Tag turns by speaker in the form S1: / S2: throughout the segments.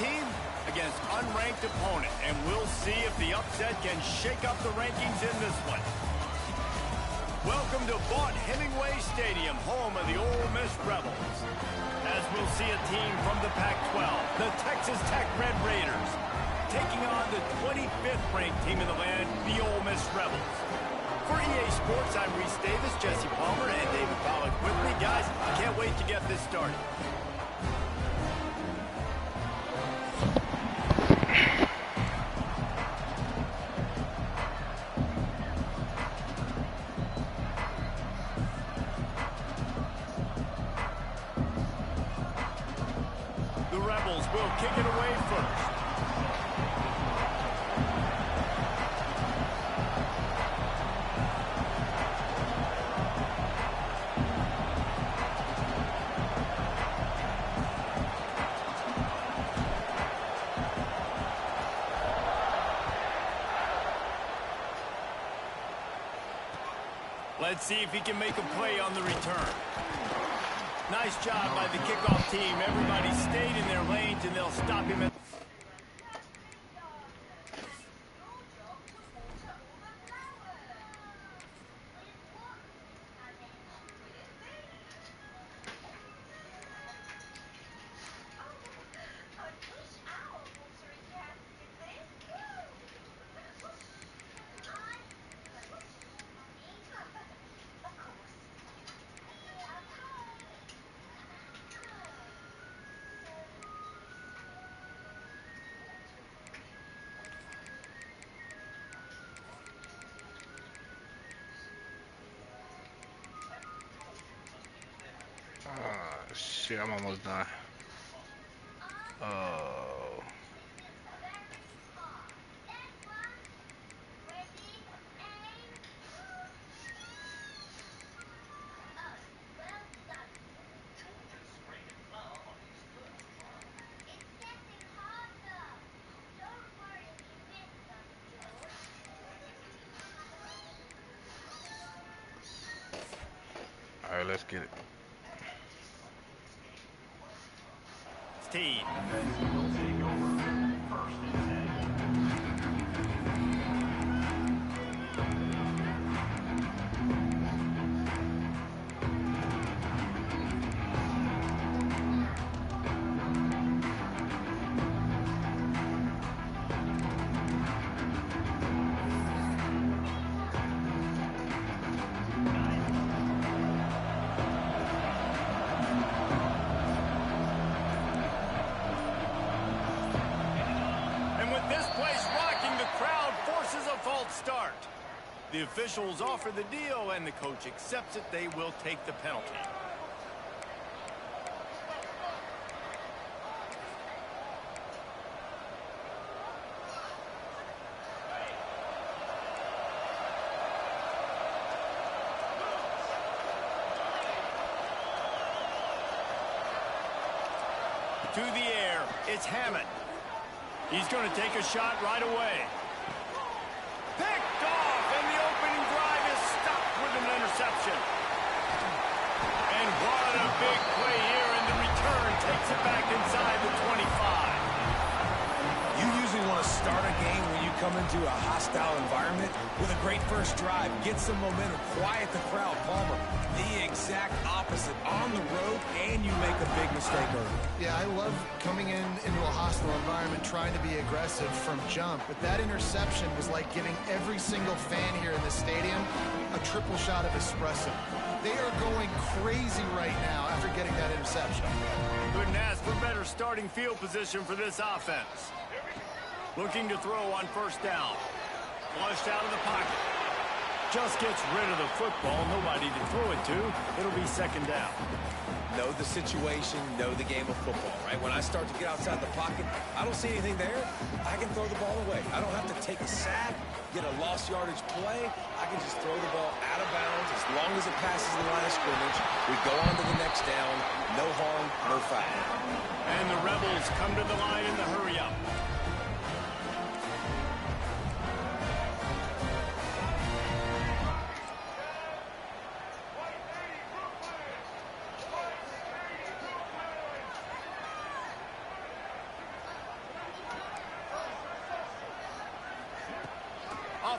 S1: team against unranked opponent, and we'll see if the upset can shake up the rankings in this one. Welcome to Vaught-Hemingway Stadium, home of the Ole Miss Rebels. As we'll see a team from the Pac-12, the Texas Tech Red Raiders, taking on the 25th ranked team in the land, the Ole Miss Rebels. For EA Sports, I'm Reese Davis, Jesse Palmer, and David Pollack with me. Guys, I can't wait to get this started. The Rebels will kick it away first. Let's see if he can make a play on the return. Nice job by the kickoff team. Everybody stayed in their lanes, and they'll stop him at...
S2: Shit, I'm almost done. Oh. All right, let's get it.
S1: Team. Start. The officials offer the deal, and the coach accepts it. They will take the penalty. To the air, it's Hammond. He's going to take a shot right away. Picked off, and the opening drive is stopped with an interception. And what a big play here, and the return takes it back inside the 25.
S3: You usually want to start a game when you come into a hostile environment with a great first drive, get some momentum, quiet the crowd. Palmer, the exact opposite. On the road, and you make a big mistake early.
S4: Yeah, I love coming into a hostile environment, trying to be aggressive from jump, but that interception was like giving every single fan here in the stadium a triple shot of espresso. They are going crazy right now after getting that interception.
S1: Couldn't ask for better starting field position for this offense. Looking to throw on first down. Flushed out of the pocket. Just gets rid of the football. Nobody to throw it to. It'll be second down.
S3: Know the situation, know the game of football, right? When I start to get outside the pocket, I don't see anything there. I can throw the ball away. I don't have to take a sack, get a lost yardage play. I can just throw the ball out of bounds. As long as it passes the line of scrimmage, we go on to the next down. No harm, no foul.
S1: And the Rebels come to the line in the hurry-up.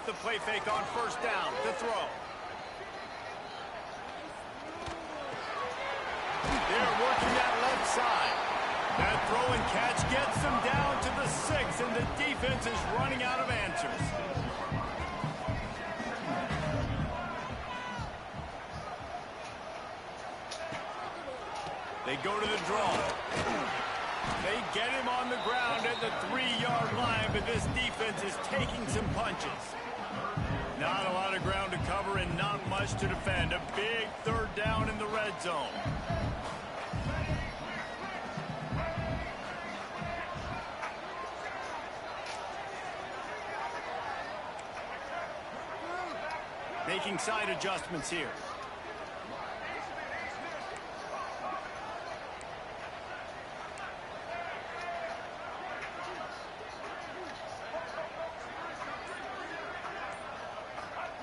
S1: off the play fake on first down to throw. They're working that left side. That throw and catch gets them down to the 6, and the defense is running out of answers. They go to the draw. They get him on the ground at the 3-yard line, but this defense is taking some punches. Not a lot of ground to cover and not much to defend. A big third down in the red zone. Making side adjustments here.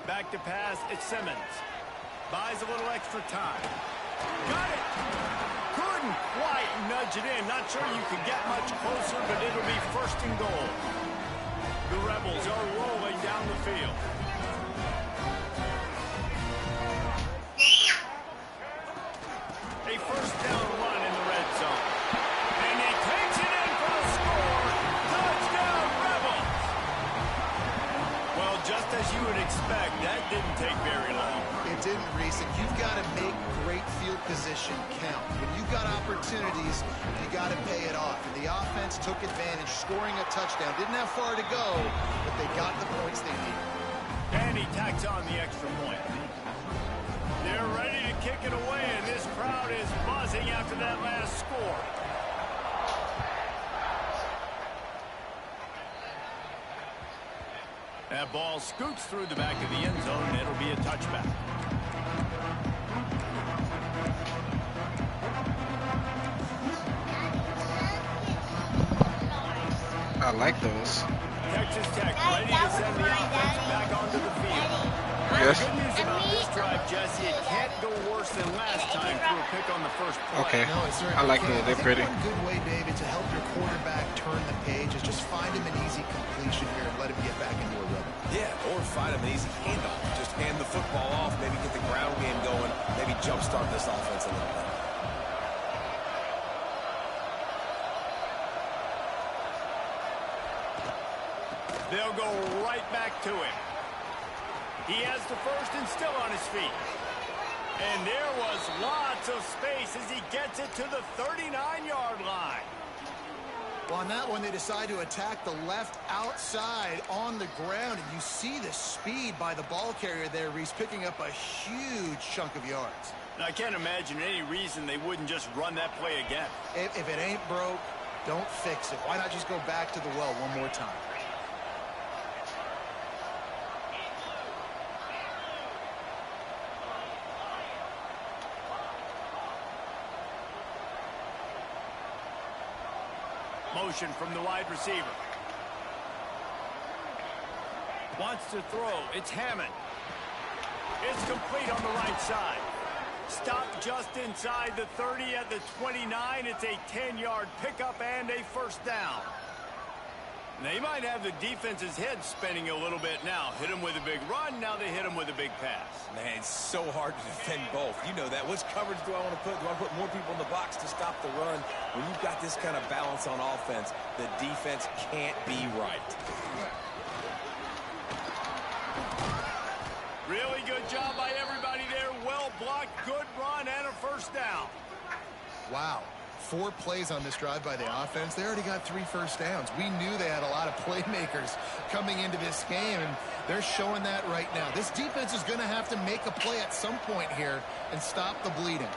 S1: Back to pass, it's Simmons. Buys a little extra time. Got it! Couldn't quite nudge it in. Not sure you could get much closer, but it'll be first and goal. The Rebels are rolling down the field. A first down run in the red zone. And he takes it in for the score. Touchdown, Rebels! Well, just as you would expect, that didn't take very long.
S4: It didn't, Reese, and you've got to make great field position count. When you've got opportunities, you got to pay it off. And the offense took advantage, scoring a touchdown. Didn't have far to go, but they got the points they needed.
S1: And he tacks on the extra point. They're ready to kick it away, and this crowd is buzzing after that last score. That ball scoots through the back of the end zone, and it'll be a touchback.
S2: I like those.
S1: Texas Tech ready to send the offense back onto the field.
S2: Yes.
S1: The good news about this drive, Jesse, it can't go worse than last time through a pick on the first play.
S2: Okay.
S4: No, it certainly
S2: I like
S4: can't.
S2: those. They're pretty.
S4: One good way, David, to help your quarterback turn the page is just find him an easy completion here and let him get back into a rhythm.
S3: Yeah, or find him an easy handoff. Just hand the football off, maybe get the ground game going, maybe jumpstart this offense a little bit.
S1: They'll go right back to him. He has the first and still on his feet. And there was lots of space as he gets it to the 39-yard line.
S4: Well, on that one, they decide to attack the left outside on the ground, and you see the speed by the ball carrier there, Reese, picking up a huge chunk of yards.
S1: And I can't imagine any reason they wouldn't just run that play again.
S4: If it ain't broke, don't fix it. Why not just go back to the well one more time?
S1: Motion from the wide receiver. Wants to throw. It's Hammond. It's complete on the right side. Stopped just inside the 30 at the 29. It's a 10-yard pickup and a first down. They might have the defense's head spinning a little bit now. Hit him with a big run. Now they hit him with a big pass.
S3: Man, it's so hard to defend both. You know that. Which coverage do I want to put? Do I put more people in the box to stop the run? When you've got this kind of balance on offense, the defense can't be right.
S1: Really good job by everybody there. Well blocked, good run, and a first down.
S4: Wow. 4 plays on this drive by the offense. They already got 3 first downs. We knew they had a lot of playmakers coming into this game, and they're showing that right now. This defense is going to have to make a play at some point here and stop the bleeding.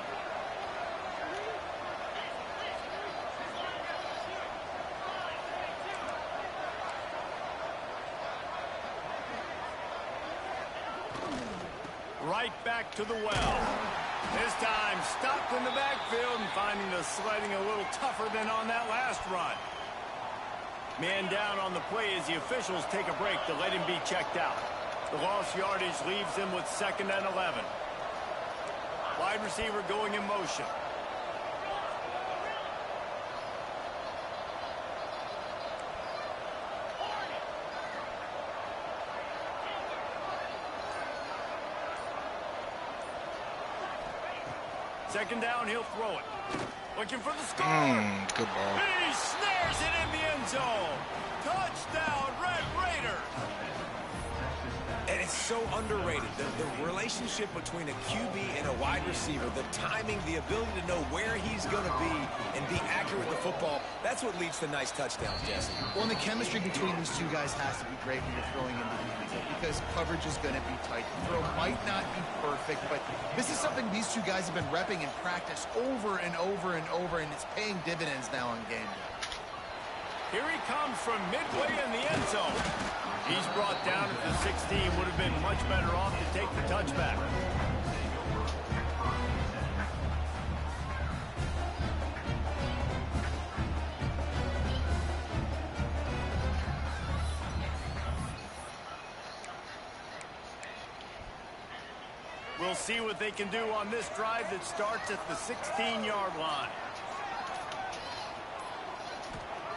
S1: Right back to the well. This time stopped in the backfield and finding the sledding a little tougher than on that last run. Man down on the play as the officials take a break to let him be checked out. The lost yardage leaves him with 2nd and 11. Wide receiver going in motion. Second down, he'll throw it. Looking for the score.
S2: Good ball.
S1: He snares it in the end zone. Touchdown, Red Raiders.
S3: And it's so underrated. The relationship between a QB and a wide receiver, the timing, the ability to know where he's going to be and be accurate with the football, that's what leads to nice touchdowns, Jesse.
S4: Well, and the chemistry between these two guys has to be great when you're throwing into the end zone because coverage is going to be tight. The throw might not be perfect, but this is something these two guys have been repping in practice over and over and over, and it's paying dividends now on game day.
S1: Here he comes from midway in the end zone. He's brought down at the 16. Would have been much better off to take the touchback. We'll see what they can do on this drive that starts at the 16-yard line.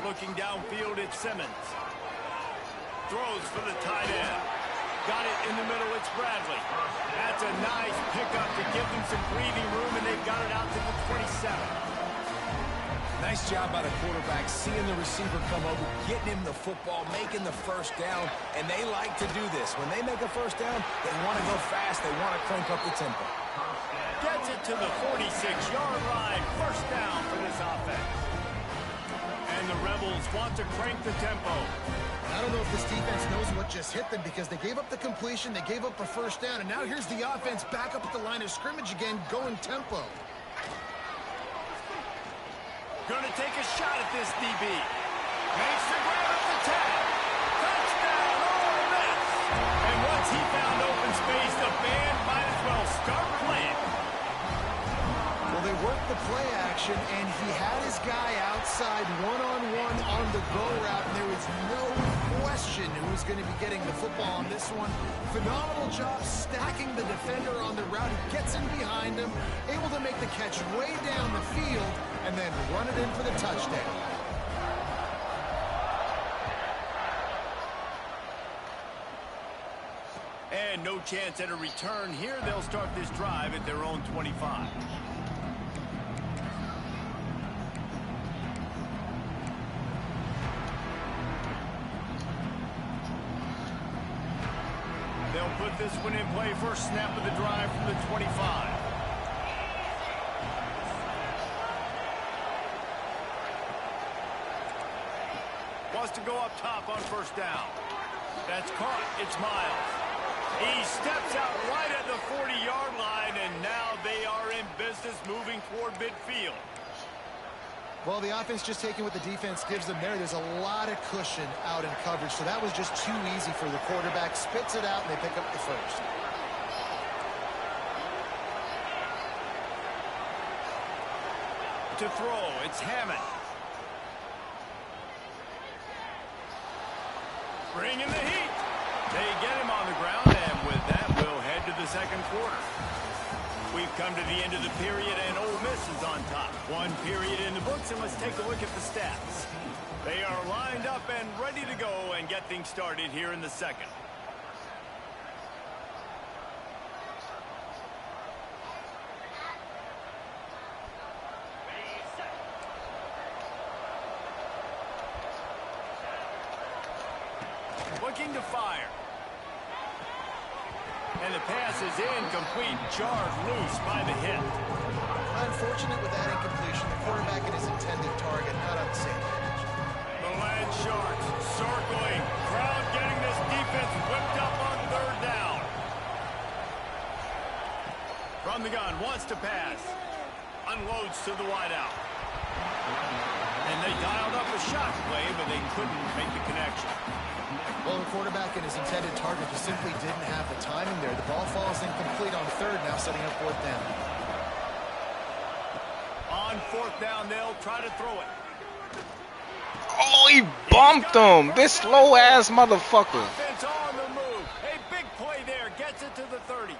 S1: Looking downfield, it's Simmons. Throws for the tight end. Got it in the middle, it's Bradley. That's a nice pickup to give them some breathing room, and they've got it out to the 27.
S3: Nice job by the quarterback, seeing the receiver come over, getting him the football, making the first down, and they like to do this. When they make a first down, they want to go fast. They want to crank up the tempo.
S1: Gets it to the 46-yard line. First down for this offense. And the Rebels want to crank the tempo.
S4: I don't know if this defense knows what just hit them because they gave up the completion, they gave up a first down, and now here's the offense back up at the line of scrimmage again, going tempo.
S1: Gonna take a shot at this DB. Makes the grab at the tag. Touchdown, Ole Miss. And once he found open space, the band might as well start playing.
S4: Well, they worked the play action, and he had his guy outside one-on-one on the go route, and there was no question who was going to be getting the football on this one. Phenomenal job stacking the defender on the route. He gets in behind him, able to make the catch way down the field, and then run it in for the touchdown.
S1: And no chance at a return here. They'll start this drive at their own 25. They'll put this one in play. First snap of the drive from the 25. Wants to go up top on first down. That's caught. It's Miles. He steps out right at the 40-yard line, and now they are in business moving toward midfield.
S4: Well, the offense just taking what the defense gives them there. There's a lot of cushion out in coverage, so that was just too easy for the quarterback. Spits it out, and they pick up the first.
S1: To throw, it's Hammond. Bringing the heat. They get him on the ground, and with that, we'll head to the second quarter. We've come to the end of the period, and Ole Miss is on top. One period in the books, and let's take a look at the stats. They are lined up and ready to go and get things started here in the second. Looking to fire. And the pass is incomplete, jarred loose by the hit.
S4: Unfortunate with that incompletion. The quarterback and his intended target not on the same page.
S1: The Land Sharks circling. Crowd getting this defense whipped up on third down. From the gun, wants to pass. Unloads to the wideout. And they dialed up a shot play, but they couldn't make the connection.
S4: Well, the quarterback and his intended target just simply didn't have the timing there. The ball falls incomplete on third, now setting up fourth down.
S1: On fourth down, they'll try to throw it.
S2: Oh, he bumped him. This slow-ass motherfucker.
S1: Offense on the move. A big play there. Gets it to the 30.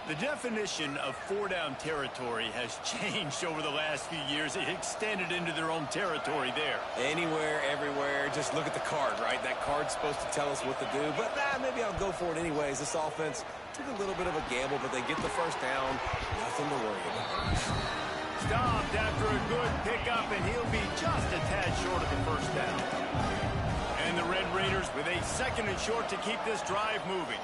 S1: The definition of four-down territory has changed over the last few years. It extended into their own territory there.
S3: Anywhere, everywhere, just look at the card, right? That card's supposed to tell us what to do, but maybe I'll go for it anyways. This offense took a little bit of a gamble, but they get the first down. Nothing to worry about.
S1: Stopped after a good pickup, and he'll be just a tad short of the first down. And the Red Raiders with a 2nd and short to keep this drive moving.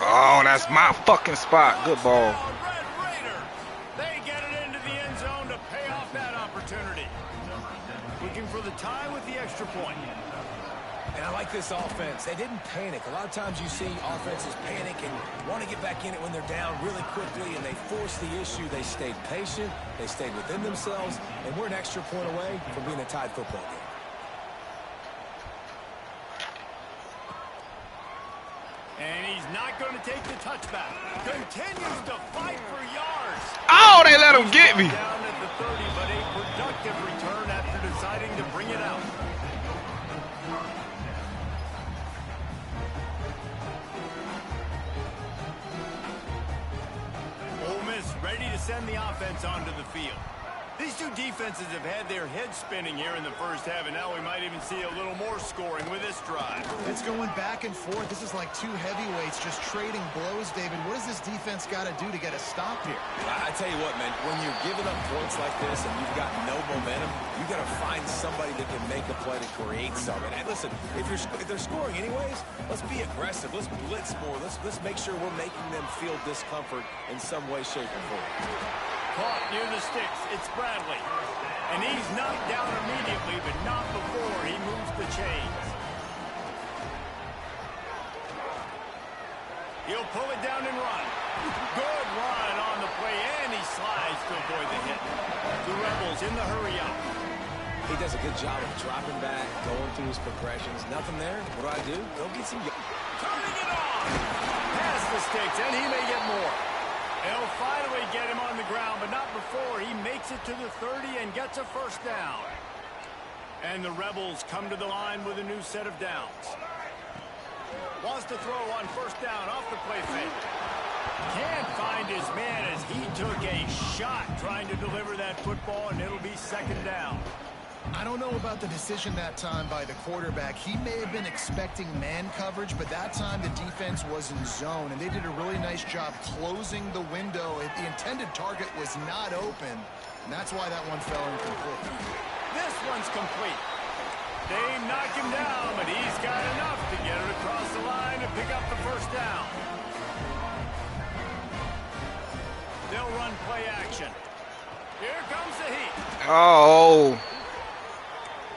S2: Oh, that's my fucking spot. Good ball.
S1: Red Raiders. They get it into the end zone to pay off that opportunity. Looking for the tie with the extra point.
S3: And I like this offense. They didn't panic. A lot of times you see offenses panic and want to get back in it when they're down really quickly, and they force the issue. They stayed patient. They stayed within themselves, and we're an extra point away from being a tied football game.
S1: And he's not going to take the touchback. Continues to fight for yards.
S2: Oh, they let him get me.
S1: Down at the 30, but a productive return after deciding to bring it out. Ole Miss ready to send the offense onto the field. These two defenses have had their heads spinning here in the first half, and now we might even see a little more scoring with this drive.
S4: It's going back and forth. This is like two heavyweights just trading blows, David. What does this defense got to do to get a stop here?
S3: I tell you what, man, when you're giving up points like this and you've got no momentum, you got to find somebody that can make a play to create something. And listen, if they're scoring anyways, let's be aggressive. Let's blitz more. Let's make sure we're making them feel discomfort in some way, shape, or form.
S1: Caught near the sticks. It's Bradley. And he's knocked down immediately, but not before he moves the chains. He'll pull it down and run. Good run on the play, and he slides to avoid the hit. The Rebels in the hurry up.
S3: He does a good job of dropping back, going through his progressions. Nothing there. What do? Go get some...
S1: Turning it on. Past the sticks, and he may get more. They'll finally get him on the ground, but not before he makes it to the 30 and gets a first down. And the Rebels come to the line with a new set of downs. Wants to throw on first down off the play fake. Can't find his man as he took a shot trying to deliver that football, and it'll be 2nd down.
S4: I don't know about the decision that time by the quarterback. He may have been expecting man coverage, but that time the defense was in zone, and they did a really nice job closing the window. The intended target was not open, and that's why that one fell incomplete.
S1: This one's complete. They knock him down, but he's got enough to get it across the line and pick up the first down. They'll run play action. Here comes the heat.
S2: Oh.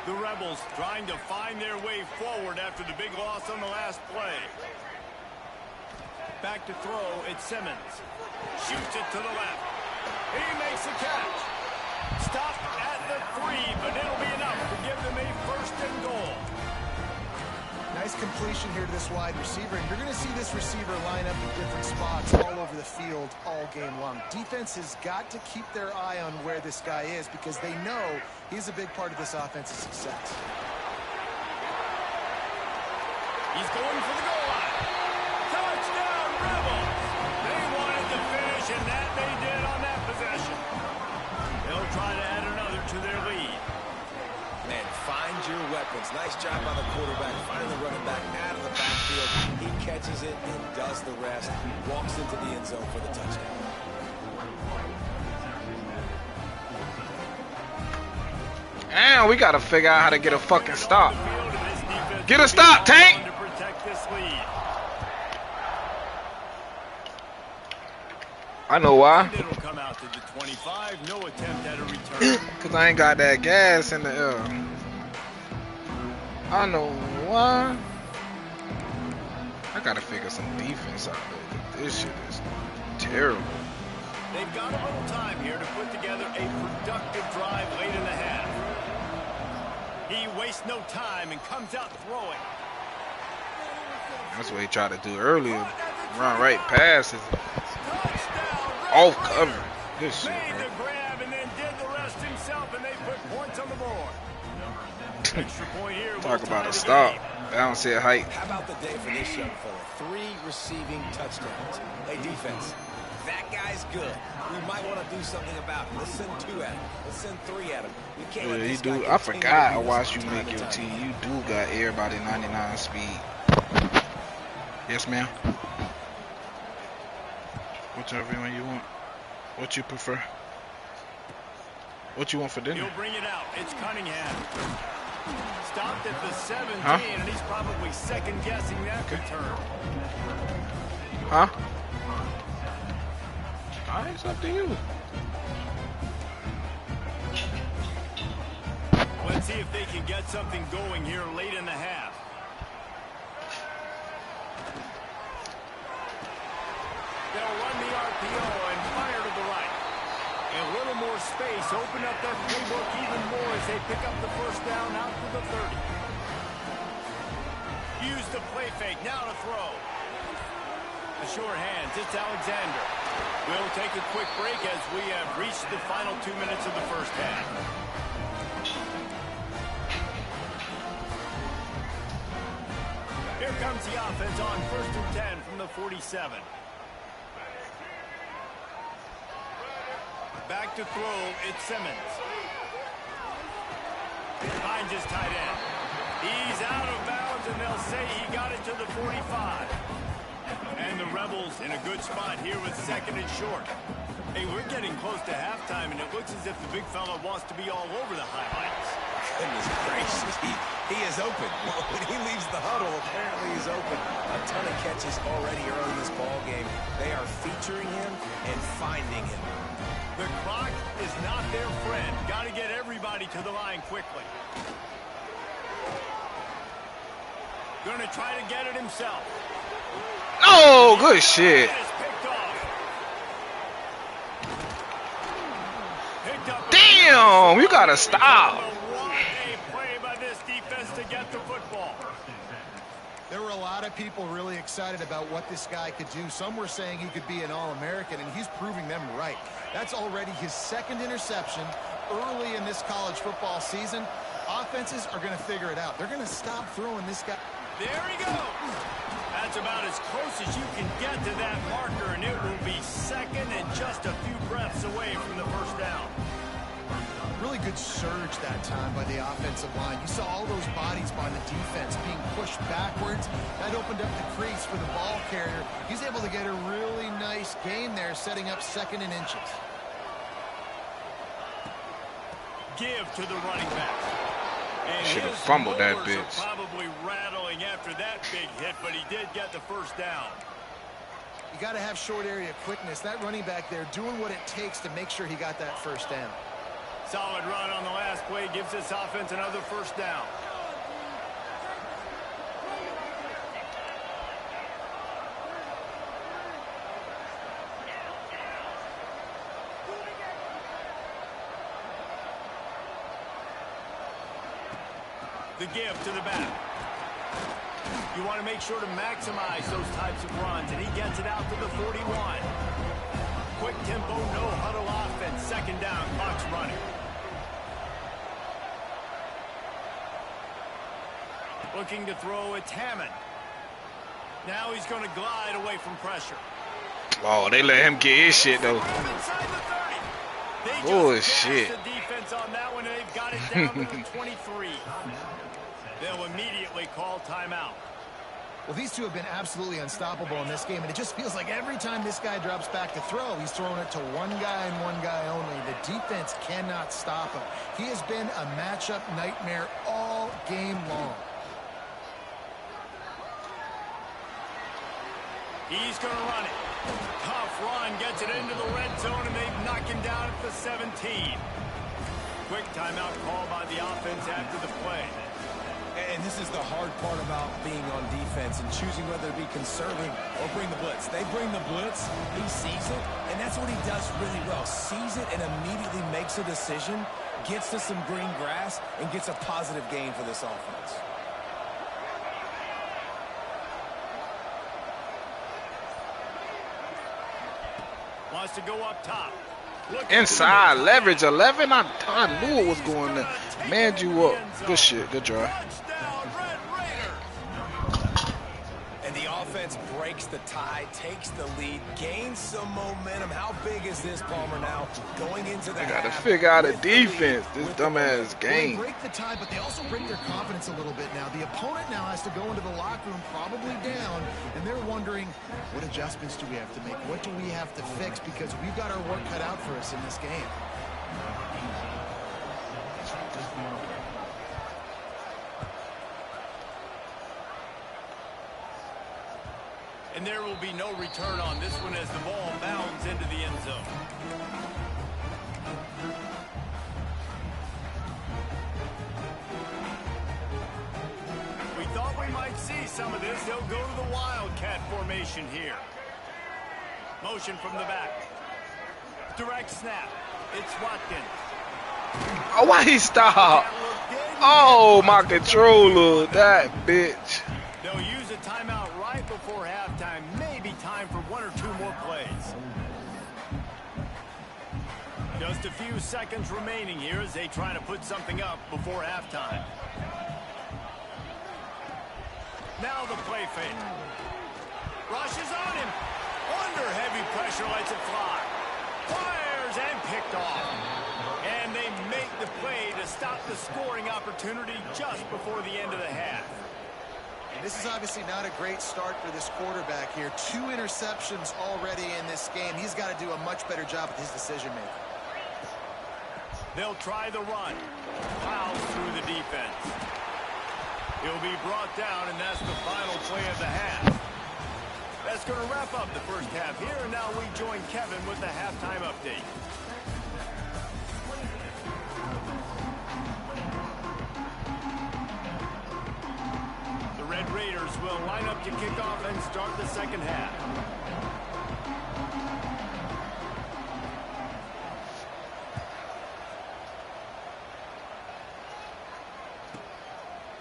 S1: The Rebels trying to find their way forward after the big loss on the last play. Back to throw, it's Simmons. Shoots it to the left. He makes the catch. Stop at the 3, but it'll be enough to give them a 1st and goal.
S4: Nice completion here to this wide receiver, and you're going to see this receiver line up in different spots all over the field all game long. Defense has got to keep their eye on where this guy is because they know he's a big part of this offense's success.
S1: He's going for the goal line. Touchdown, Rebels! They wanted to finish, and that they did on that possession. They'll try to add another to their lead.
S3: Man, find your weapons. Nice job by the quarterback, finding the running back out of the backfield. He catches it and does the rest. Walks into the end zone for the touchdown.
S2: And we got to figure out how to get a fucking stop. Get a stop, Tank! I know why.
S1: It'll come out to the 25. No attempt at a return.
S2: Because I ain't got that gas in the air. I know why. I got to figure some defense out there. This shit is terrible.
S1: They've got a little time here to put together a productive drive late in the half. He wastes no time and comes out throwing.
S2: That's what he tried to do earlier. Run right past it. Off cover. This shit,
S1: made the grab and then did the rest himself, and they put points on the board. Extra point here.
S2: Talk about a stop. Bounce it height.
S3: How about the day for this young fella? 3 receiving touchdowns. Hey, defense, that guy's good. We might want to do something about it. Let's send 2 at him. Let's send 3 at him. We can't let this guy
S2: I forgot I watched you make your team. You do got everybody 99 speed. Yes, ma'am. Whichever one you want. What you prefer? What you want for dinner?
S1: He'll bring it out. It's Cunningham. Stopped at the 17,
S2: Huh?
S1: and he's probably second-guessing that return.
S2: Huh? Alright, it's up to you.
S1: Let's see if they can get something going here late in the half. They'll run the RPO and fire to the right. A little more space, open up that playbook even more as they pick up the first down out to the 30. Use the play fake, now to throw. The short hands, it's Alexander. We'll take a quick break as we have reached the final 2 minutes of the first half. Here comes the offense on 1st and 10 from the 47. Back to throw, it's Simmons. Finds his tight end. He's out of bounds, and they'll say he got it to the 45. And the Rebels in a good spot here with 2nd and short. Hey, we're getting close to halftime, and it looks as if the big fella wants to be all over the highlights.
S3: Goodness gracious, he is open. When he leaves the huddle, apparently he's open. A ton of catches already early in this ball game. They are featuring him and finding him.
S1: The clock is not their friend. Got to get everybody to the line quickly. Going to try to get it himself.
S2: Oh, good shit. Damn, you gotta stop.
S1: Play by this defense to get the football.
S4: There were a lot of people really excited about what this guy could do. Some were saying he could be an All-American, and he's proving them right. That's already his 2nd interception early in this college football season. Offenses are going to figure it out. They're going to stop throwing this guy.
S1: There he goes. That's about as close as you can get to that marker, and it will be 2nd and just a few breaths away from the first down.
S4: Really good surge that time by the offensive line. You saw all those bodies by the defense being pushed backwards. That opened up the crease for the ball carrier. He's able to get a really nice gain there, setting up 2nd and inches.
S1: Give to the running back. And
S2: should have
S1: his
S2: fumbled that
S1: molars are
S2: bitch.
S1: Probably rattling after that big hit, but he did get the first down.
S4: You got to have short area quickness. That running back there doing what it takes to make sure he got that first down.
S1: Solid run on the last play gives this offense another first down. The give to the back. You want to make sure to maximize those types of runs, and he gets it out to the 41. Quick tempo, no huddle offense. 2nd down, clock's running. Looking to throw, it's Hammond. Now he's going to glide away from pressure.
S2: Oh, they let him get his shit though.
S1: Inside the 30. They
S2: Bullshit.
S1: just the defense on that one, and they've got it down to the 23. They'll immediately call timeout.
S4: Well, these two have been absolutely unstoppable in this game, and it just feels like every time this guy drops back to throw, he's throwing it to one guy and one guy only. The defense cannot stop him. He has been a matchup nightmare all game long.
S1: He's going to run it. Tough run, gets it into the red zone, and they've knocked him down at the 17. Quick timeout call by the offense after the play.
S3: And this is the hard part about being on defense and choosing whether to be conservative or bring the blitz. They bring the blitz, he sees it, and that's what he does really well. Sees it and immediately makes a decision, gets to some green grass, and gets a positive gain for this offense.
S1: Wants to go up top.
S2: Inside leverage 11. I knew it was going there. Man, you up. Good shit. Good drive.
S3: And the offense defense breaks the tie, takes the lead, gains some momentum. How big is this, Palmer, now going into the
S2: They got to
S3: half
S2: figure out a
S3: with the
S2: defense.
S3: lead,
S2: This
S3: with the
S2: dumbass
S4: Well, they
S2: game.
S4: break the tie, but they also break their confidence a little bit now. The opponent now has to go into the locker room probably down, and they're wondering, what adjustments do we have to make? What do we have to fix? Because we've got our work cut out for us in this game.
S1: And there will be no return on this one as the ball bounds into the end zone. We thought we might see some of this. They'll go to the Wildcat formation here. Motion from the back. Direct snap. It's Watkins.
S2: Oh, why he stopped? Oh, my controller. That bitch.
S1: They'll use a timeout right before halftime. Maybe time for one or two more plays. Just a few seconds remaining here as they try to put something up before halftime. Now the play fake. Rushes on him. Under heavy pressure, lets it fly. Fires and picked off. And they make the play to stop the scoring opportunity just before the end of the half.
S4: This is obviously not a great start for this quarterback here. 2 interceptions already in this game. He's got to do a much better job with his decision-making.
S1: They'll try the run. Plows through the defense. He'll be brought down, and that's the final play of the half. That's going to wrap up the first half here, and now we join Kevin with the halftime update. The Red Raiders will line up to kick off and start the second half.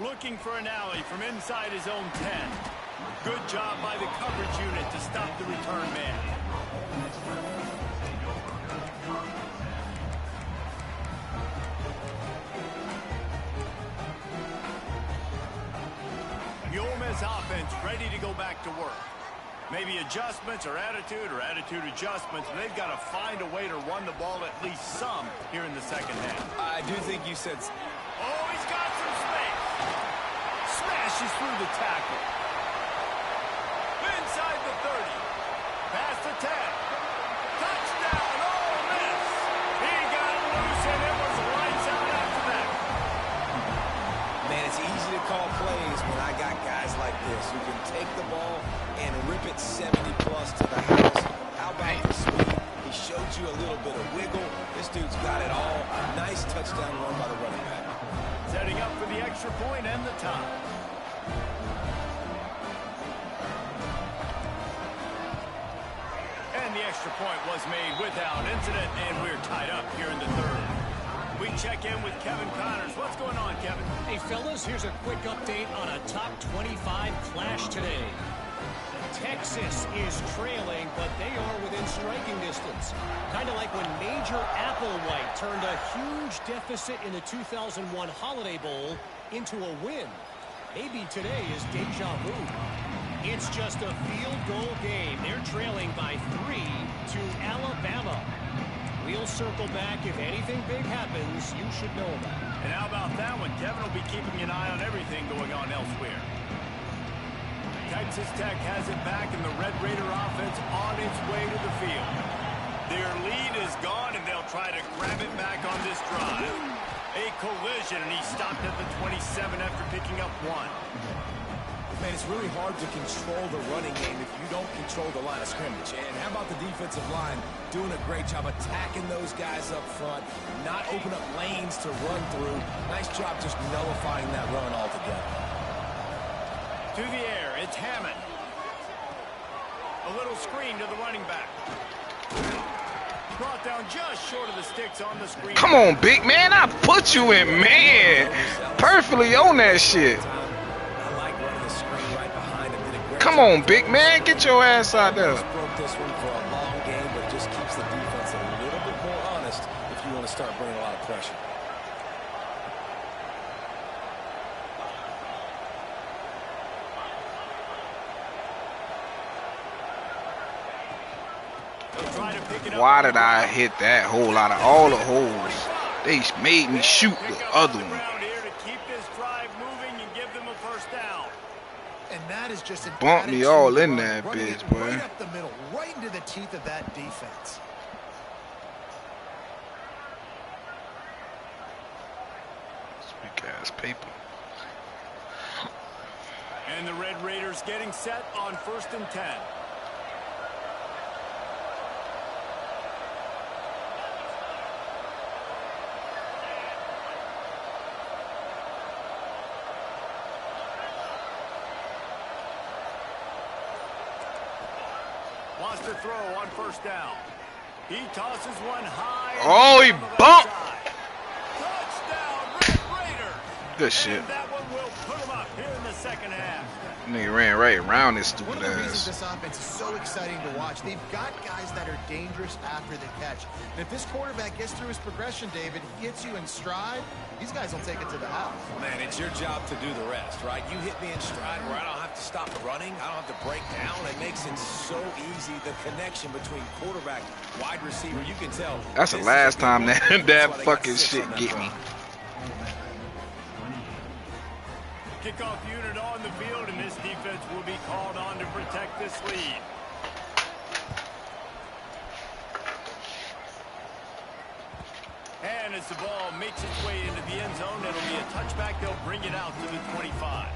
S1: Looking for an alley from inside his own 10. Good job by the coverage unit to stop the return man. The Ole Miss offense ready to go back to work. Maybe adjustments or attitude adjustments, but they've got to find a way to run the ball at least some here in the second half.
S3: I do think you said...
S1: Oh, he's got some space. Smashes through the tackle. Inside the 30. Past the 10. Touchdown, Ole Miss. He got loose, and it was lights out after that.
S3: Man, it's easy to call plays when I got guys like this who can take the ball and rip it 70-plus to the house. How about the speed? He showed you a little bit of wiggle. This dude's got it all. Nice touchdown run by the running back.
S1: Setting up for the extra point and the top. And the extra point was made without incident, and we're tied up here in the third. We check in with Kevin Connors. What's going on, Kevin?
S5: Hey, fellas, here's a quick update on a top 25 clash today. Texas is trailing, but they are within striking distance. Kind of like when Major Applewhite turned a huge deficit in the 2001 Holiday Bowl into a win. Maybe today is deja vu. It's just a field goal game. They're trailing by 3 to Alabama. We'll circle back. If anything big happens, you should know about it.
S1: And how about that one? Kevin will be keeping an eye on everything going on elsewhere. Texas Tech has it back, and the Red Raider offense on its way to the field. Their lead is gone, and they'll try to grab it back on this drive. A collision, and he stopped at the 27 after picking up 1.
S3: Man, it's really hard to control the running game if you don't control the line of scrimmage. And how about the defensive line doing a great job attacking those guys up front, not open up lanes to run through. Nice job just nullifying that run altogether.
S1: To the air, it's Hammond. A little screen to the running back. Brought down just short of the sticks on the screen.
S2: Come on, big man. I put you in man. Perfectly on that shit.
S3: I like running the screen right behind him. Did a great
S2: Come
S3: job.
S2: on, big man. Get your ass out there.
S3: Broke this one for a long game, but it just keeps the defense a little bit more honest if you want to start bringing a lot of pressure.
S1: They'll try to pick it up.
S2: Why did I hit that hole out of all the holes? They made me shoot the other one.
S1: Here to keep this drive moving and give them a first down.
S4: And that is just an
S2: Bumped me all in that
S4: running
S2: bitch,
S4: it
S2: boy.
S4: right up the middle, right into the teeth of that defense.
S2: Big ass paper.
S1: And the Red Raiders getting set on 1st and 10. Wants to throw on 1st down. He tosses one high.
S2: Oh, he bumped.
S1: Touchdown, Red Raiders.
S2: Good shit.
S1: And that one will put him up here in the second half.
S2: Nigga ran right around this
S4: One
S2: stupid
S4: of the reasons
S2: ass.
S4: this offense is so exciting to watch, they've got guys that are dangerous after the catch. And if this quarterback gets through his progression, David, he gets you in stride, these guys will take it to the house.
S3: Man, it's your job to do the rest, right? You hit me in stride where I don't have to stop running. I don't have to break down. It makes it so easy. The connection between quarterback, wide receiver, you can tell.
S2: That's the last time that fucking shit get me.
S1: Kickoff unit on the field, and this defense will be called on to protect this lead. And as the ball makes its way into the end zone, it'll be a touchback. They'll bring it out to the 25.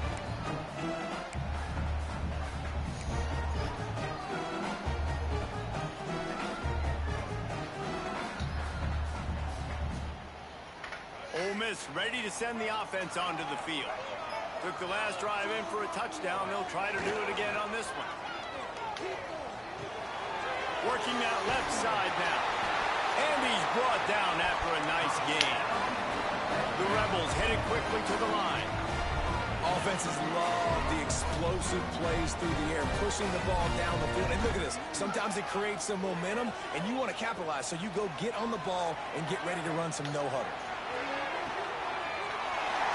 S1: Ole Miss ready to send the offense onto the field. Took the last drive in for a touchdown. They'll try to do it again on this one. Working that left side now. And he's brought down after a nice gain. The Rebels headed quickly to the line.
S3: Offenses love the explosive plays through the air, pushing the ball down the field. And look at this. Sometimes it creates some momentum, and you want to capitalize. So you go get on the ball and get ready to run some no-huddle.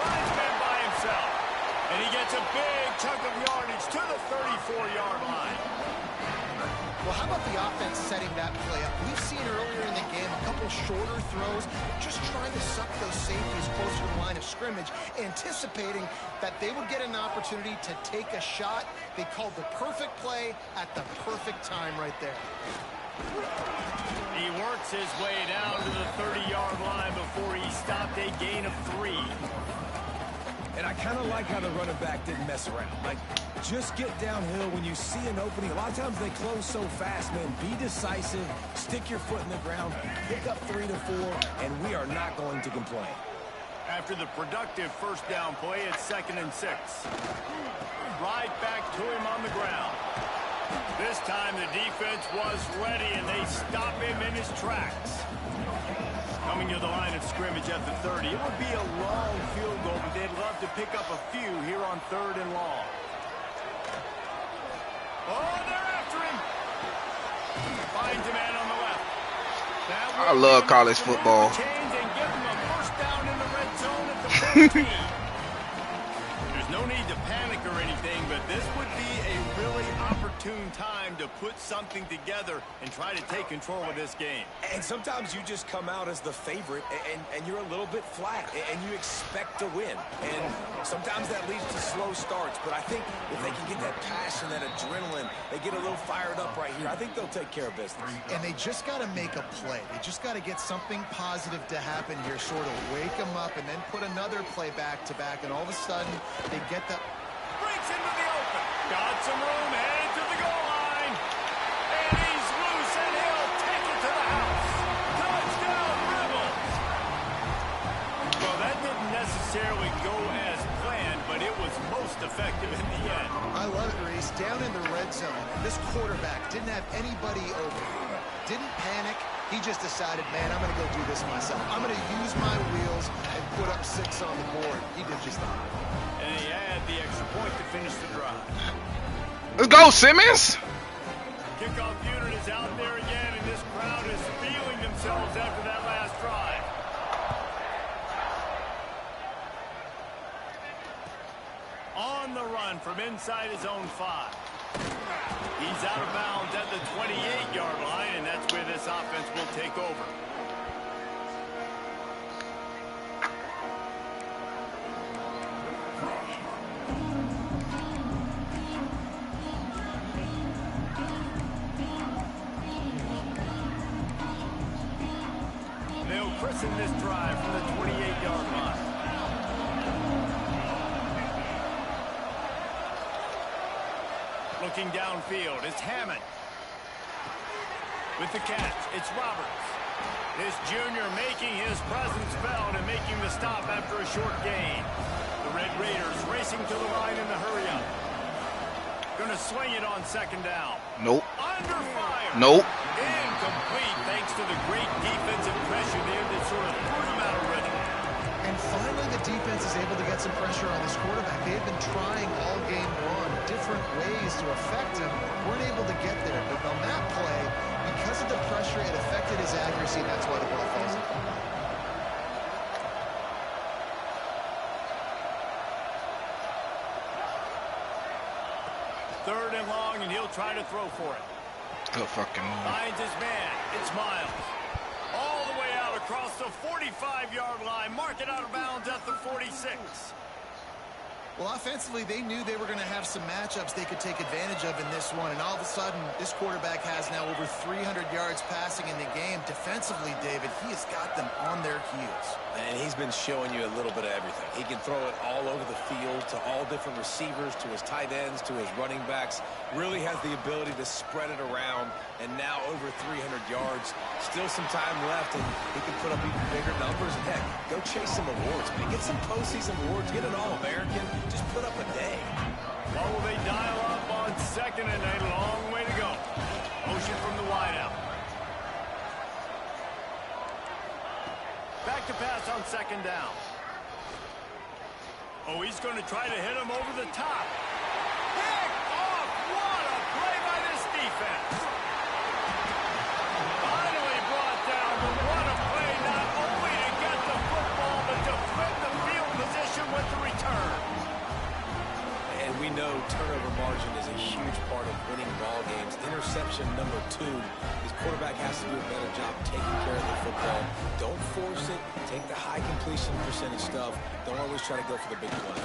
S1: Linesman by himself. And he gets a big chunk of yardage to the 34-yard line.
S4: Well, how about the offense setting that play up? We've seen earlier in the game a couple shorter throws, just trying to suck those safeties closer to the line of scrimmage, anticipating that they would get an opportunity to take a shot. They called the perfect play at the perfect time right there.
S1: He works his way down to the 30-yard line before he stopped a gain of 3.
S3: And I kind of like how the running back didn't mess around. Like, just get downhill when you see an opening. A lot of times they close so fast, man. Be decisive, stick your foot in the ground, pick up 3 to 4, and we are not going to complain.
S1: After the productive first down play, it's 2nd and 6. Right back to him on the ground. This time the defense was ready, and they stop him in his tracks. Coming to the line of scrimmage at the 30. It would be a long field goal, but they'd love to pick up a few here on 3rd and long. Oh, they're after him. Finds a man on the left.
S2: I love college football.
S1: And give him a first down in the red zone at the 14. There's no need to panic or anything, but this would be a really opportune time to put something together and try to take control of this game.
S3: And sometimes you just come out as the favorite, and you're a little bit flat, and you expect to win. And sometimes that leads to slow starts. But I think if they can get that passion, that adrenaline, they get a little fired up right here, I think they'll take care of business.
S4: And they just got to make a play. They just got to get something positive to happen here, sort of wake them up, and then put another play back-to-back, and all of a sudden they get the...
S1: Breaks into the open. Got some room, headed to the goal line. And he's loose, and he'll take it to the house. Touchdown, Rebels. Well, that didn't necessarily go as planned, but it was most effective in the end.
S4: I love it, Reese. Down in the red zone, this quarterback didn't have anybody open. Didn't panic. He just decided, man, I'm going to go do this myself. I'm going to use my wheels and put up 6 on the board. He did just that.
S1: And he had the extra point to finish the drive.
S2: Let's go, Simmons.
S1: Kickoff unit is out there again, and this crowd is feeling themselves after that last drive. On the run from inside his own 5. He's out of bounds at the 28-yard line, and that's where this offense will take over. They'll christen this drive from the 28-yard line. Looking downfield, it's Hammond. With the catch, it's Roberts. This junior making his presence felt and making the stop after a short gain. The Red Raiders racing to the line in the hurry-up. Gonna swing it on second down.
S2: Nope.
S1: Under fire.
S2: Nope.
S1: Incomplete thanks to the great defensive pressure there that sort of threw him out of rhythm.
S4: And finally, the defense is able to get some pressure on this quarterback. They have been trying all game long different ways to affect him. Weren't able to get there. But on that play, because of the pressure, it affected his accuracy, and that's why the ball falls in.
S1: Third and long, and he'll try to throw for it.
S2: Good fucking move.
S1: Finds his man. It's Miles. All the way out across the 45-yard line. Mark it out of bounds at the 46.
S4: Well, offensively, they knew they were going to have some matchups they could take advantage of in this one. And all of a sudden, this quarterback has now over 300 yards passing in the game. Defensively, David, he has got them on their heels.
S3: And he's been showing you a little bit of everything. He can throw it all over the field to all different receivers, to his tight ends, to his running backs. Really has the ability to spread it around. And now over 300 yards. Still some time left, and he can put up even bigger numbers. And heck, go chase some awards, man. Get some postseason awards. Get an All-American. Just put up a day.
S1: What will they dial up on second and a long way to go? Motion from the wideout. Back to pass on second down. Oh, he's going to try to hit him over the top. Pick off! What a play by this defense. Finally brought down, but what a play not only to get the football, but to flip the field position with the return.
S3: And we know turnover margin is a huge part of winning ball games. Interception number 2. His quarterback has to do a better job taking care of the football. Don't force it. Take the high completion percentage stuff. Don't always try to go for the big play.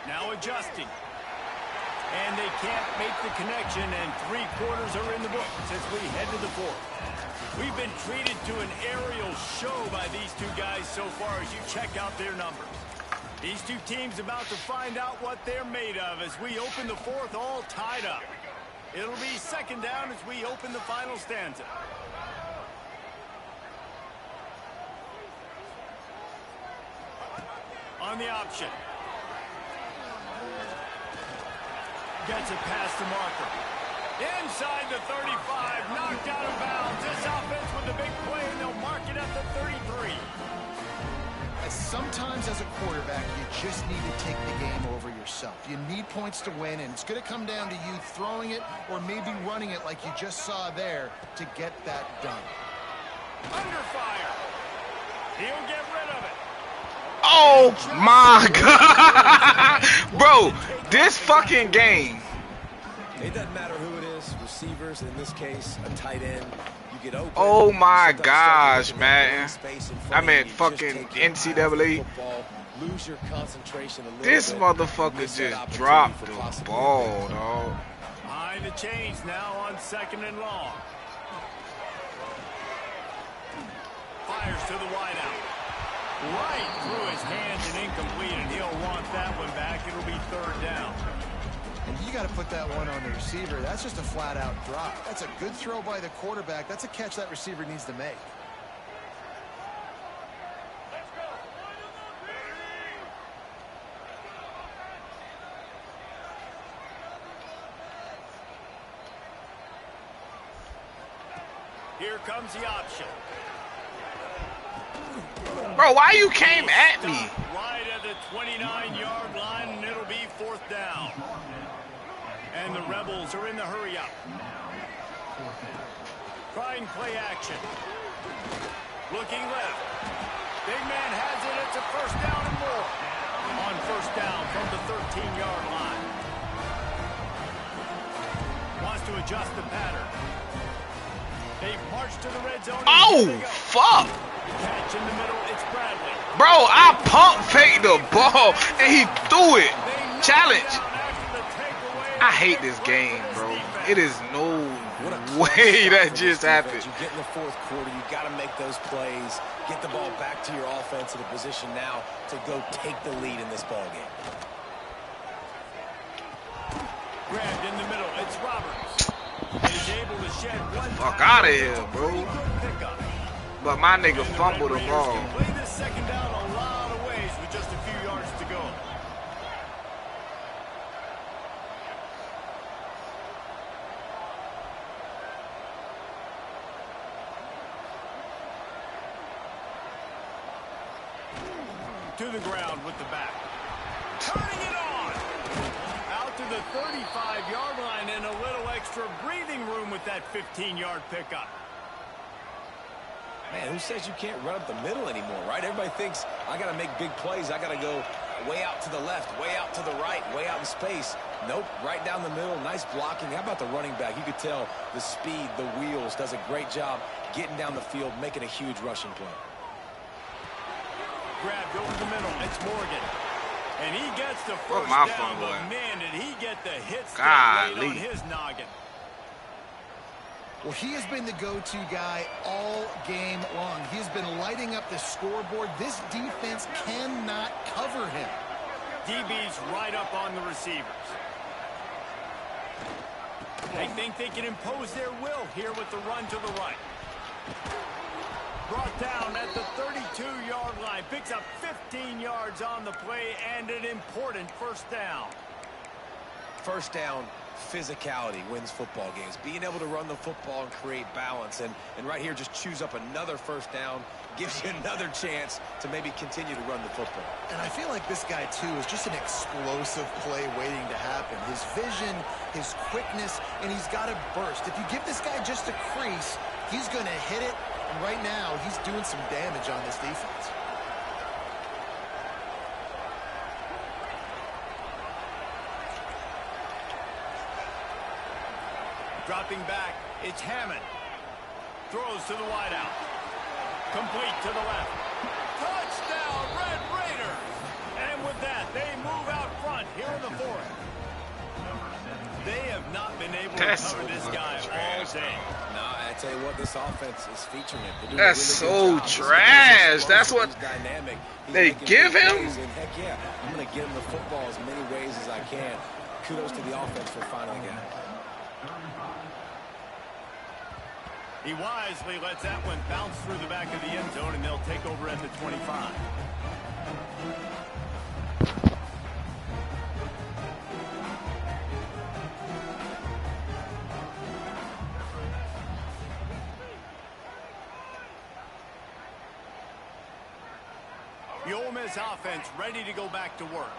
S1: Now adjusting. And they can't make the connection, and 3 quarters are in the books as we head to the 4th. We've been treated to an aerial show by these two guys so far as you check out their numbers. These two teams about to find out what they're made of as we open the 4th all tied up. It'll be second down as we open the final stanza. On the option. Gets it past the marker. Inside the 35, knocked out of bounds. This offense with a big play, and they'll mark it at the 33.
S4: Sometimes as a quarterback, you just need to take the game over yourself. You need points to win, and it's going to come down to you throwing it or maybe running it like you just saw there to get that done.
S1: Under fire. He'll get rid of it.
S2: Oh my God. Bro, this fucking game.
S3: It doesn't matter who it is, receivers, in this case, a tight end. You get open.
S2: Oh my gosh, man. I mean, fucking NCAA.
S3: Lose your concentration a little
S2: This
S3: bit.
S2: motherfucker just dropped the ball, dog.
S1: Behind the chains now on second and long. Fires to the wideout. Right through his hands and incomplete, and he'll want that one back. It'll be third down.
S4: And you got to put that one on the receiver. That's just a flat-out drop. That's a good throw by the quarterback. That's a catch that receiver needs to make.
S1: Here comes the option.
S2: Bro, why you came at me?
S1: Right at the 29-yard line, and it'll be fourth down. And the Rebels are in the hurry-up. Trying play action. Looking left. Big man has it. It's a first down and more. On first down from the 13-yard line. Wants to adjust the pattern. They march to the red zone.
S2: Oh, fuck.
S1: Catch in the middle, it's Bradley.
S2: Bro, I pump faked the ball and he threw it. Challenge. I hate this game, bro. It is no way that just happened.
S3: You get in the fourth quarter, you got to make those plays, get the ball back to your offense in a position now to go take the lead in this ball game.
S1: Grabbed in the middle, it's Roberts. He's able to shed one.
S2: Fuck out of here, bro. But my nigga fumbled the ball.
S1: Play this second down a lot of ways with just a few yards to go. To the ground with the back. Turning it on. Out to the 35-yard line and a little extra breathing room with that 15-yard pickup.
S3: Man, who says you can't run up the middle anymore, right? Everybody thinks I got to make big plays. I got to go way out to the left, way out to the right, way out in space. Nope, right down the middle. Nice blocking. How about the running back? You could tell the speed, the wheels, does a great job getting down the field, making a huge rushing play.
S1: Grabbed over the middle. It's Morgan. And he gets the first down, but man, did he get the hits that laid on his noggin.
S4: Well, he has been the go-to guy all game long. He's been lighting up the scoreboard. This defense cannot cover him.
S1: DB's right up on the receivers. They think they can impose their will here with the run to the right. Brought down at the 32-yard line. Picks up 15 yards on the play and an important first down.
S3: First down, physicality wins football games. Being able to run the football and create balance. And right here, just choose up another first down. Gives you another chance to maybe continue to run the football.
S4: And I feel like this guy, too, is just an explosive play waiting to happen. His vision, his quickness, and he's got to burst. If you give this guy just a crease, he's going to hit it. And right now, he's doing some damage on this defense.
S1: Dropping back, it's Hammond. Throws to the wideout. Complete to the left. Touchdown, Red Raiders! And with that, they move out front here in the fourth. They have not been able to cover this guy all day.
S3: No, I tell you what, this offense is featuring him.
S2: That's so trash. That's what they give him?
S3: Heck yeah, I'm going to get him the football as many ways as I can. Kudos to the offense for finding the guy.
S1: He wisely lets that one bounce through the back of the end zone, and they'll take over at the 25. The Ole Miss offense ready to go back to work.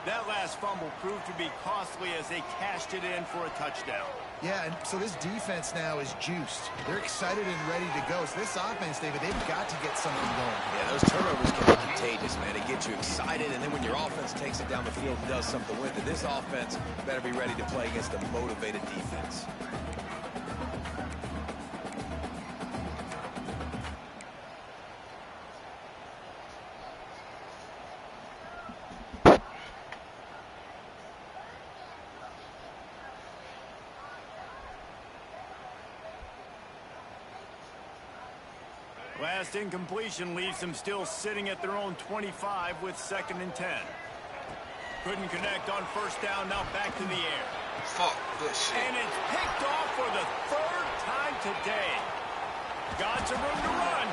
S1: That last fumble proved to be costly as they cashed it in for a touchdown.
S4: Yeah, and so this defense now is juiced. They're excited and ready to go. So this offense, David, they've got to get something going.
S3: Yeah, those turnovers can be contagious, man. It gets you excited, and then when your offense takes it down the field and does something with it, this offense better be ready to play against a motivated defense.
S1: Last incompletion leaves them still sitting at their own 25 with 2nd and 10. Couldn't connect on first down, now back to the air.
S2: Fuck, good shit.
S1: And it's picked off for the 3rd time today. Got some room to run.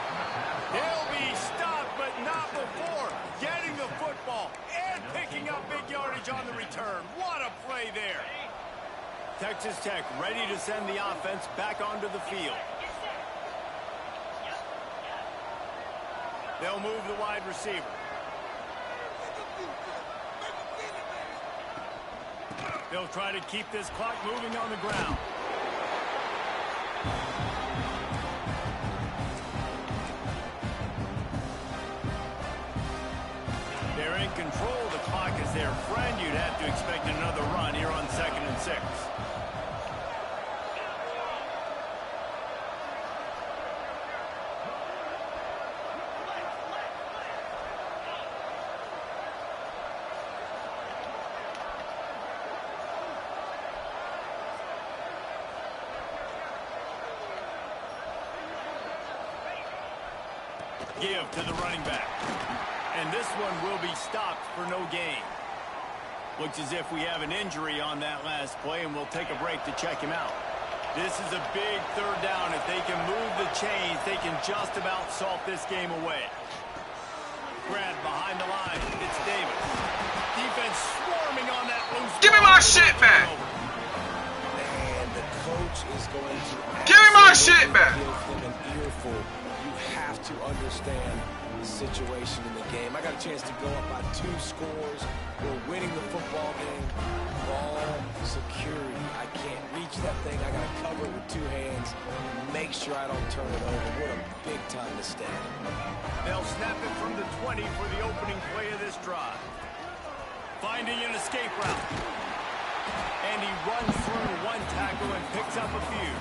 S1: He'll be stopped, but not before getting the football and picking up big yardage on the return. What a play there. Texas Tech ready to send the offense back onto the field. They'll move the wide receiver. They'll try to keep this clock moving on the ground. They're in control. The clock is their friend. You'd have to expect another run here on 2nd and 6. Give to the running back. And this one will be stopped for no gain. Looks as if we have an injury on that last play, and we'll take a break to check him out. This is a big third down. If they can move the chains, they can just about salt this game away. Grab behind the line. It's Davis. Defense swarming on that loose.
S2: Give me my shit back.
S3: And the coach is going to
S2: give me my shit back.
S3: Give him an earful. You have to understand the situation in the game. I got a chance to go up by 2 scores. We're winning the football game. Ball security. I can't reach that thing. I got to cover it with 2 hands. Make sure I don't turn it over. What a big time to stand.
S1: They'll snap it from the 20 for the opening play of this drive. Finding an escape route. And he runs through 1 tackle and picks up a few.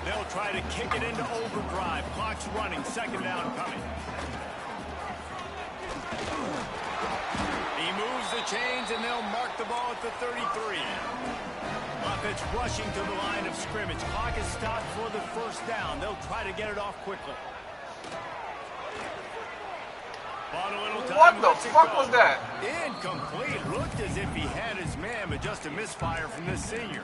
S1: They'll try to kick it into overdrive. Clock's running. 2nd down coming. He moves the chains, and they'll mark the ball at the 33. Offense rushing to the line of scrimmage. Clock is stopped for the 1st down. They'll try to get it off quickly.
S2: What the fuck was that?
S1: Incomplete. Looked as if he had his man, but just a misfire from this senior.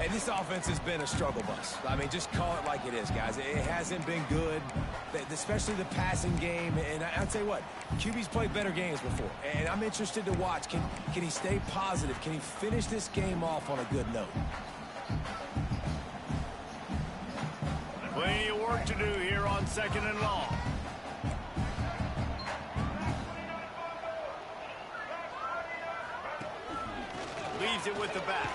S3: And this offense has been a struggle bus. I mean, just call it like it is, guys. It hasn't been good, especially the passing game. And I'll tell you what, QB's played better games before. And I'm interested to watch. Can he stay positive? Can he finish this game off on a good note?
S1: Plenty of work to do here on 2nd and long. Leaves it with the back.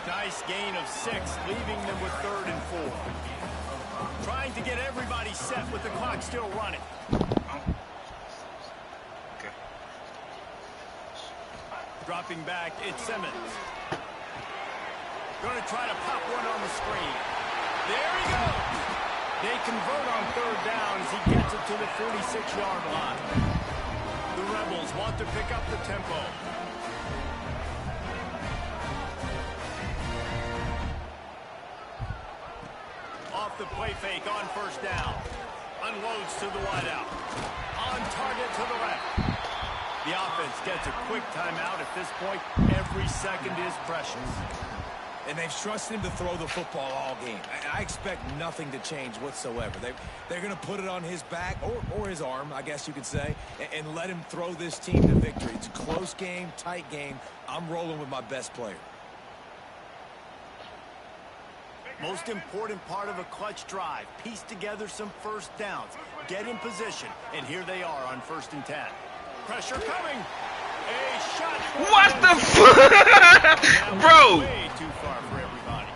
S1: Nice gain of 6, leaving them with 3rd and 4. Trying to get everybody set with the clock still running.
S2: Okay.
S1: Dropping back, it's Simmons. Going to try to pop one on the screen. There he goes. They convert on 3rd down as he gets it to the 46-yard line. The Rebels want to pick up the tempo. Off the play fake on 1st down. Unloads to the wideout. On target to the left. The offense gets a quick timeout at this point. Every second is precious.
S3: And they've trusted him to throw the football all game. I expect nothing to change whatsoever. They're going to put it on his back, or his arm, I guess you could say, and let him throw this team to victory. It's a close game, tight game. I'm rolling with my best player.
S1: Most important part of a clutch drive. Piece together some 1st downs. Get in position. And here they are on 1st and 10. Pressure coming. A shot.
S2: What the fuck? Bro.
S1: Way too far for everybody.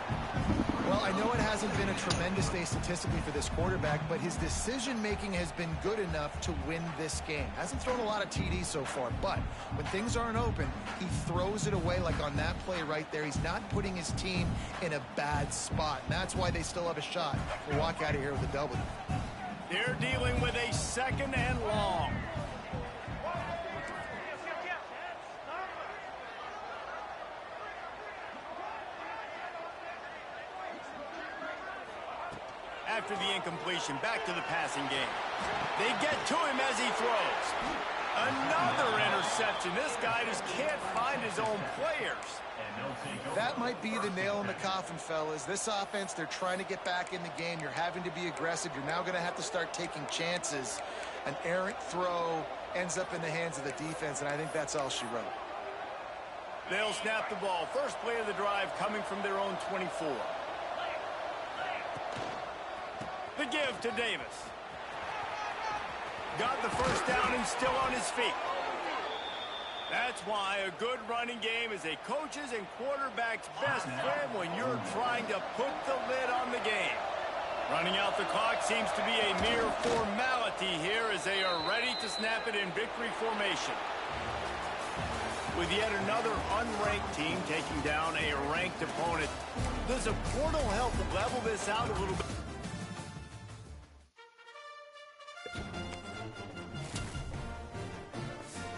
S4: Well, I know it hasn't been a tremendous day statistically for this quarterback, but his decision-making has been good enough to win this game. Hasn't thrown a lot of TDs so far, but when things aren't open, he throws it away like on that play right there. He's not putting his team in a bad spot, and that's why they still have a shot to walk out of here with a W.
S1: They're dealing with a 2nd and long. After the incompletion, back to the passing game. They get to him as he throws. Another interception. This guy just can't find his own players.
S4: That might be the nail in the coffin, fellas. This offense, they're trying to get back in the game. You're having to be aggressive. You're now going to have to start taking chances. An errant throw ends up in the hands of the defense, and I think that's all she wrote.
S1: They'll snap the ball. First play of the drive coming from their own 24. The give to Davis. Got the 1st down and still on his feet. That's why a good running game is a coach's and quarterback's best friend when you're trying to put the lid on the game. Running out the clock seems to be a mere formality here as they are ready to snap it in victory formation. With yet another unranked team taking down a ranked opponent, does a portal help level this out a little bit?